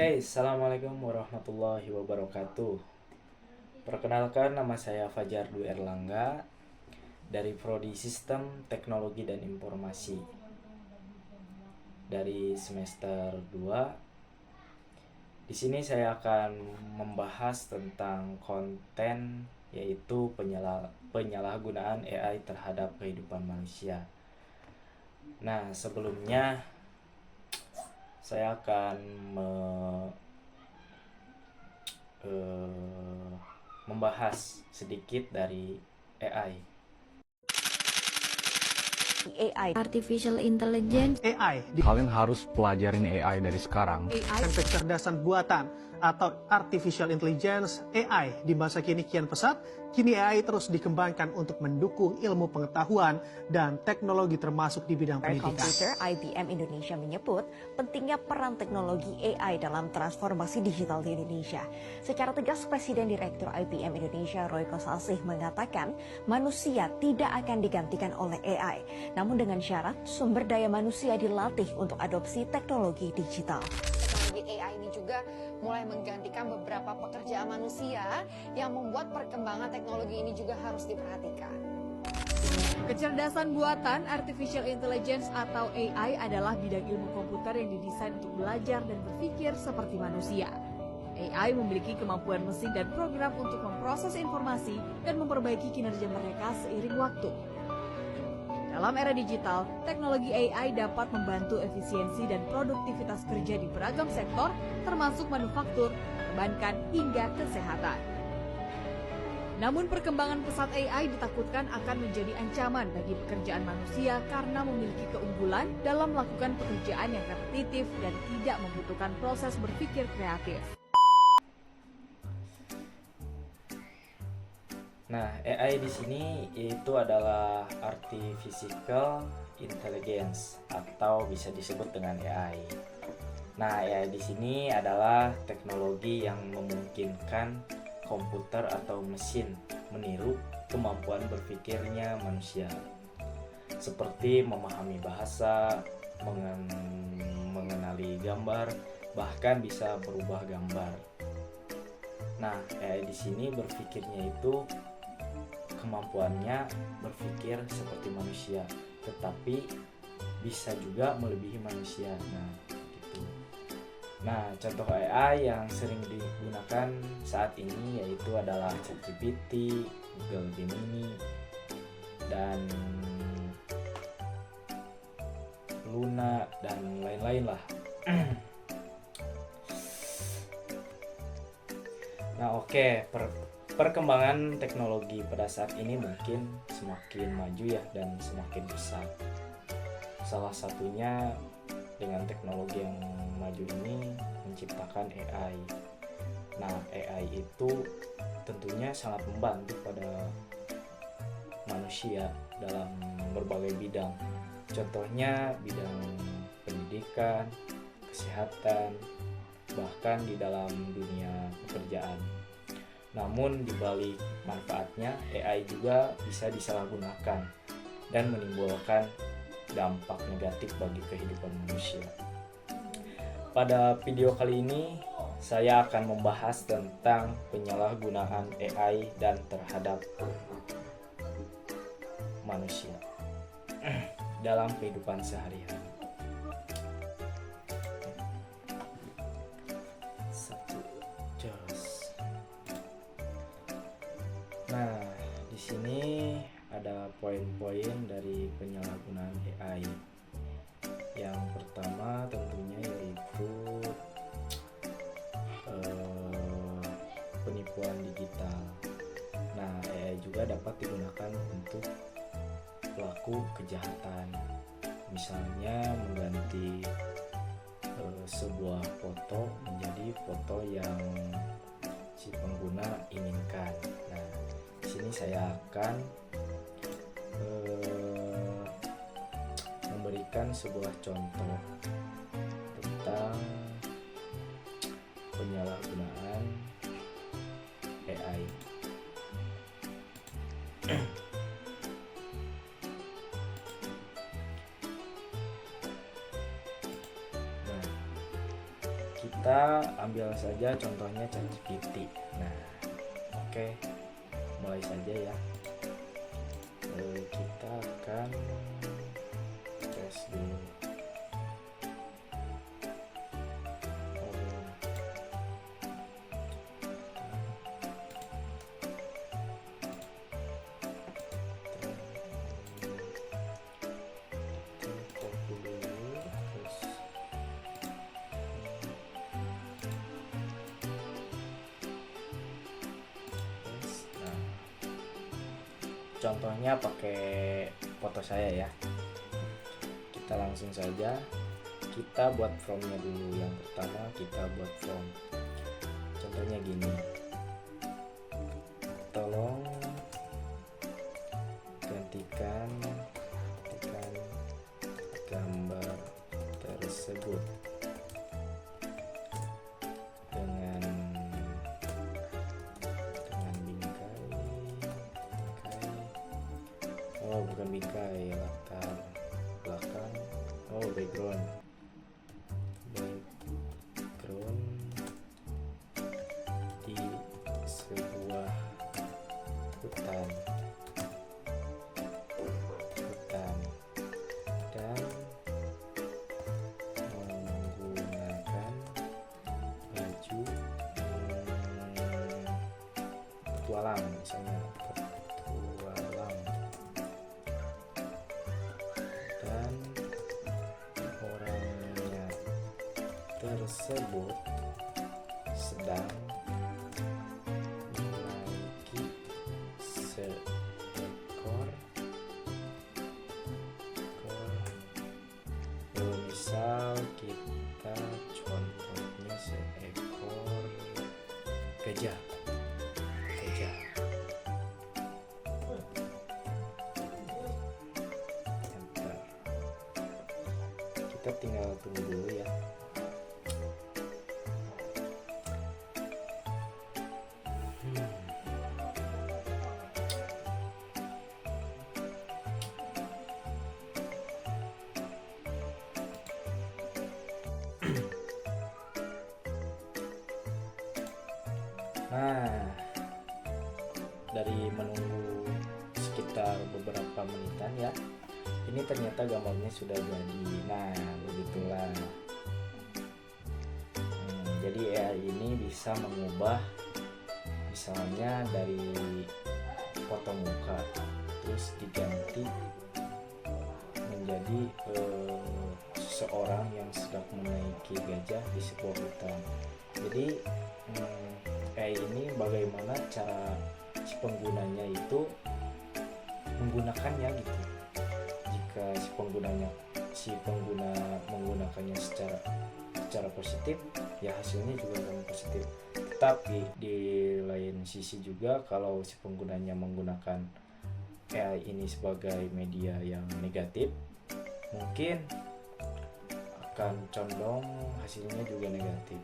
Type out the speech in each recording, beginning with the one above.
Oke, Assalamualaikum warahmatullahi wabarakatuh. Perkenalkan, nama saya Fajar Dwi Erlangga dari Prodi Sistem Teknologi dan Informasi dari semester 2. Di sini saya akan membahas tentang konten, yaitu penyalahgunaan AI terhadap kehidupan manusia. Nah, sebelumnya saya akan membahas sedikit dari AI. AI, Artificial Intelligence. AI Kalian harus pelajarin AI dari sekarang. dengan kecerdasan buatan atau artificial intelligence. AI di masa kini kian pesat. Kini AI terus dikembangkan untuk mendukung ilmu pengetahuan dan teknologi termasuk di bidang pendidikan. Komputer IBM Indonesia menyebut pentingnya peran teknologi AI dalam transformasi digital di Indonesia. Secara tegas, Presiden Direktur IBM Indonesia Roy Kosasih mengatakan manusia tidak akan digantikan oleh AI, namun dengan syarat sumber daya manusia dilatih untuk adopsi teknologi digital. Teknologi AI ini juga mulai menggantikan beberapa pekerjaan manusia yang membuat perkembangan teknologi ini juga harus diperhatikan. Kecerdasan buatan Artificial Intelligence atau AI adalah bidang ilmu komputer yang didesain untuk belajar dan berpikir seperti manusia. AI memiliki kemampuan mesin dan program untuk memproses informasi dan memperbaiki kinerja mereka seiring waktu. Dalam era digital, teknologi AI dapat membantu efisiensi dan produktivitas kerja di beragam sektor, termasuk manufaktur, perbankan, hingga kesehatan. Namun perkembangan pesat AI ditakutkan akan menjadi ancaman bagi pekerjaan manusia karena memiliki keunggulan dalam melakukan pekerjaan yang repetitif dan tidak membutuhkan proses berpikir kreatif. Nah, AI di sini itu adalah artificial intelligence atau bisa disebut dengan AI. Nah, AI di sini adalah teknologi yang memungkinkan komputer atau mesin meniru kemampuan berpikirnya manusia, seperti memahami bahasa, mengenali gambar, bahkan bisa berubah gambar. Nah, AI di sini berpikirnya itu kemampuannya berpikir seperti manusia, tetapi bisa juga melebihi manusia. Nah, gitu. Nah, contoh AI yang sering digunakan saat ini yaitu adalah ChatGPT, Google Gemini, dan Luna dan lain-lain lah. Nah, oke, perkembangan teknologi pada saat ini mungkin semakin maju ya dan semakin besar. Salah satunya dengan teknologi yang maju ini menciptakan AI. Nah, AI itu tentunya sangat membantu pada manusia dalam berbagai bidang. Contohnya bidang pendidikan, kesehatan, bahkan di dalam dunia pekerjaan. Namun di balik manfaatnya, AI juga bisa disalahgunakan dan menimbulkan dampak negatif bagi kehidupan manusia. Pada video kali ini, saya akan membahas tentang penyalahgunaan AI dan terhadap manusia dalam kehidupan sehari-hari. Nah, di sini ada poin-poin dari penyalahgunaan AI. Yang pertama tentunya yaitu penipuan digital. Nah, AI juga dapat digunakan untuk pelaku kejahatan. Misalnya mengganti sebuah foto menjadi foto yang si pengguna inginkan. Nah, di sini saya akan memberikan sebuah contoh tentang penyalahgunaan AI. Nah, kita ambil saja contohnya ChatGPT. Nah, oke, mulai saja ya. Kita akan tes dulu. Contohnya pakai foto saya ya. Kita langsung saja kita buat prompt-nya dulu. Yang pertama kita buat prompt. Contohnya gini. Tolong gantikan gambar tersebut dengan bukan bingkai, latar belakang, background di sebuah hutan dan menggunakan baju petualang, misalnya petualang, dan orangnya tersebut sedang menaiki seekor misal kita contohnya seekor gajah. Enter. Kita tinggal tunggu dulu ya. Nah, dari menunggu sekitar beberapa menitan ya, ini ternyata gambarnya sudah jadi. Nah, begitulah. Jadi AI ini bisa mengubah, misalnya dari foto muka terus diganti menjadi seseorang yang sedang menaiki gajah di sebuah hutan. Jadi AI ini bagaimana cara si penggunanya itu menggunakannya gitu. Jika si pengguna menggunakannya secara positif, ya hasilnya juga akan positif. Tetapi di lain sisi juga kalau si penggunanya menggunakan AI ini sebagai media yang negatif, mungkin akan condong hasilnya juga negatif.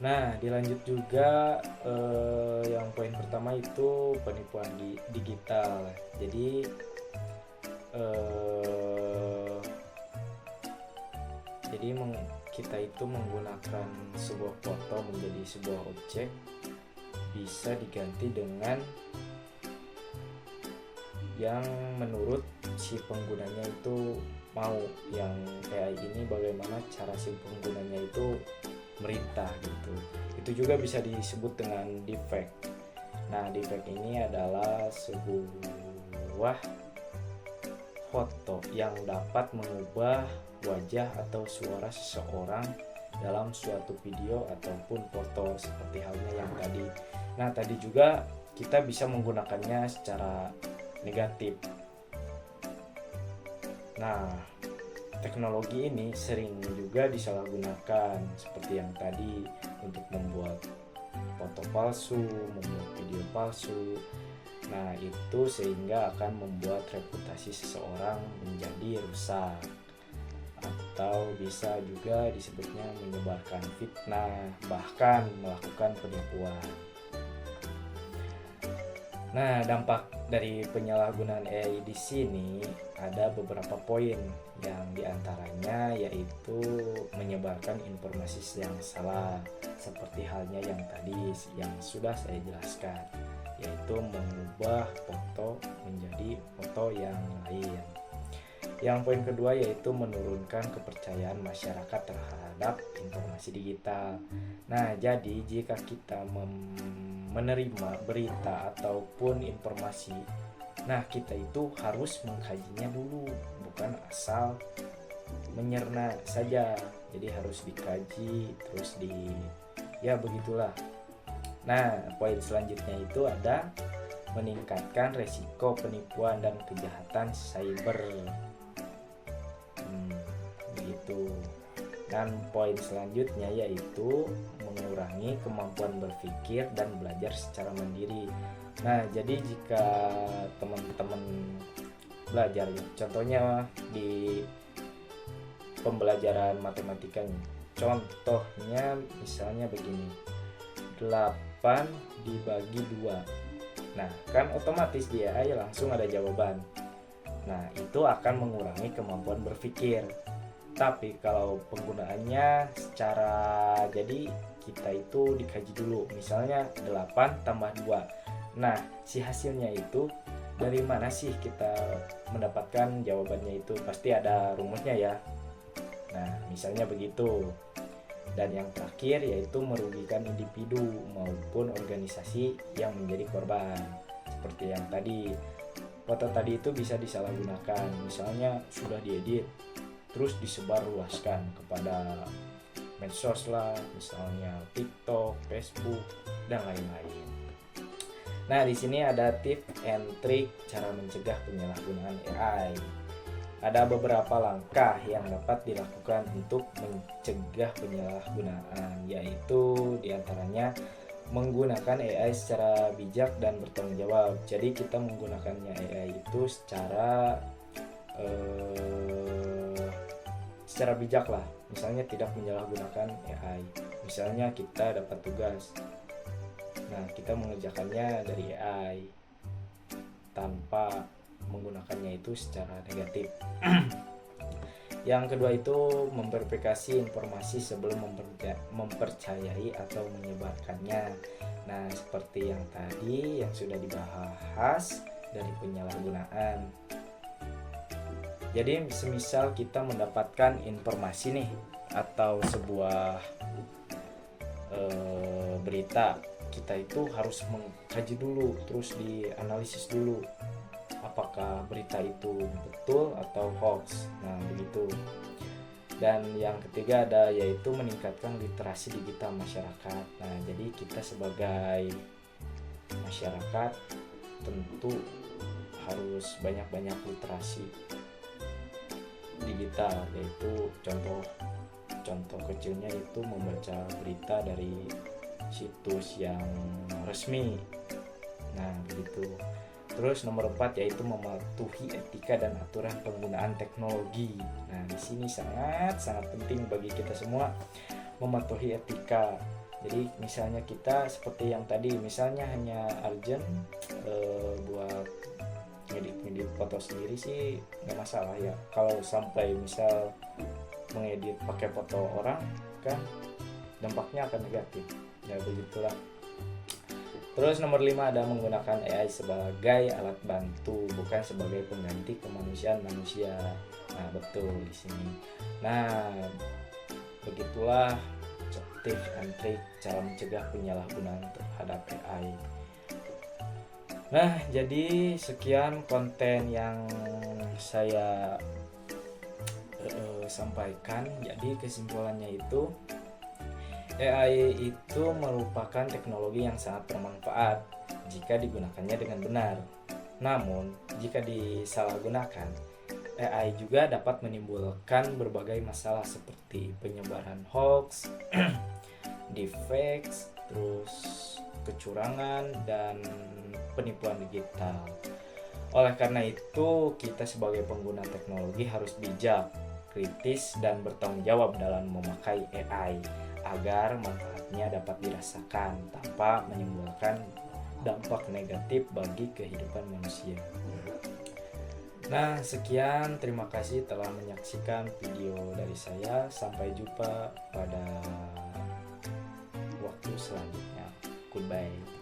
Nah, dilanjut juga yang poin pertama itu penipuan digital. Jadi kita itu menggunakan sebuah foto menjadi sebuah objek bisa diganti dengan yang menurut si penggunanya itu mau. Yang AI ini bagaimana cara si penggunanya itu merintah gitu. Itu juga bisa disebut dengan deepfake. Nah, deepfake ini adalah sebuah foto yang dapat mengubah wajah atau suara seseorang dalam suatu video ataupun foto, seperti halnya yang tadi. Nah, tadi juga kita bisa menggunakannya secara negatif. Nah, teknologi ini sering juga disalahgunakan seperti yang tadi untuk membuat foto palsu, membuat video palsu. Nah, itu sehingga akan membuat reputasi seseorang menjadi rusak, atau bisa juga disebutnya menyebarkan fitnah, bahkan melakukan penipuan. Nah, dampak dari penyalahgunaan AI di sini ada beberapa poin, yang diantaranya yaitu menyebarkan informasi yang salah, seperti halnya yang tadi yang sudah saya jelaskan, yaitu mengubah foto menjadi foto yang lain. Yang poin kedua yaitu menurunkan kepercayaan masyarakat terhadap informasi digital. Nah, jadi jika kita menerima berita ataupun informasi, nah kita itu harus mengkajinya dulu, bukan asal menyerna saja. Jadi harus dikaji, terus ya begitulah. Nah, poin selanjutnya itu ada meningkatkan resiko penipuan dan kejahatan cyber. Begitu. Dan poin selanjutnya yaitu mengurangi kemampuan berpikir dan belajar secara mandiri. Nah, jadi jika teman-teman belajar, contohnya di pembelajaran matematika nih, contohnya misalnya begini, 8 dibagi 2. Nah, kan otomatis dia langsung ada jawaban. Nah, itu akan mengurangi kemampuan berpikir. Tapi kalau penggunaannya jadi kita itu dikaji dulu. Misalnya 8 tambah 2. Nah, si hasilnya itu dari mana sih kita mendapatkan jawabannya itu? Pasti ada rumusnya ya. Nah, misalnya begitu. Dan yang terakhir yaitu merugikan individu maupun organisasi yang menjadi korban. Seperti yang tadi, foto tadi itu bisa disalahgunakan. Misalnya sudah diedit, terus disebarluaskan kepada medsos lah, misalnya TikTok, Facebook, dan lain-lain. Nah, di sini ada tips and trik cara mencegah penyalahgunaan AI. Ada beberapa langkah yang dapat dilakukan untuk mencegah penyalahgunaan, yaitu diantaranya menggunakan AI secara bijak dan bertanggung jawab. Jadi kita menggunakannya AI itu secara bijak lah. Misalnya tidak menyalahgunakan AI. Misalnya kita dapat tugas, nah kita mengerjakannya dari AI tanpa menggunakannya itu secara negatif. Yang kedua itu memverifikasi informasi sebelum mempercayai atau menyebarkannya. Nah, seperti yang tadi yang sudah dibahas dari penyalahgunaan. Jadi semisal kita mendapatkan informasi nih atau sebuah berita, kita itu harus mengkaji dulu, terus dianalisis dulu apakah berita itu betul atau hoax. Nah, begitu. Dan yang ketiga ada yaitu meningkatkan literasi digital masyarakat. Nah, jadi kita sebagai masyarakat tentu harus banyak-banyak literasi digital, yaitu contoh kecilnya itu membaca berita dari situs yang resmi. Nah, begitu. Terus nomor 4 yaitu mematuhi etika dan aturan penggunaan teknologi. Nah, di sini sangat penting bagi kita semua mematuhi etika. Jadi misalnya kita seperti yang tadi, misalnya hanya urgent buat ngedit foto sendiri sih nggak masalah ya. Kalau sampai misal mengedit pakai foto orang kan dampaknya akan negatif. Ya begitulah. Terus nomor 5 ada menggunakan AI sebagai alat bantu, bukan sebagai pengganti kemanusiaan manusia. Nah, betul di sini. Nah, begitulah tips and trik cara mencegah penyalahgunaan terhadap AI. Nah, jadi sekian konten yang saya sampaikan. Jadi kesimpulannya itu AI itu merupakan teknologi yang sangat bermanfaat jika digunakannya dengan benar. Namun, jika disalahgunakan, AI juga dapat menimbulkan berbagai masalah seperti penyebaran hoax, deepfakes, terus kecurangan, dan penipuan digital. Oleh karena itu, kita sebagai pengguna teknologi harus bijak, kritis, dan bertanggung jawab dalam memakai AI agar manfaatnya dapat dirasakan tanpa menimbulkan dampak negatif bagi kehidupan manusia. Nah, sekian, terima kasih telah menyaksikan video dari saya. Sampai jumpa pada waktu selanjutnya. Goodbye.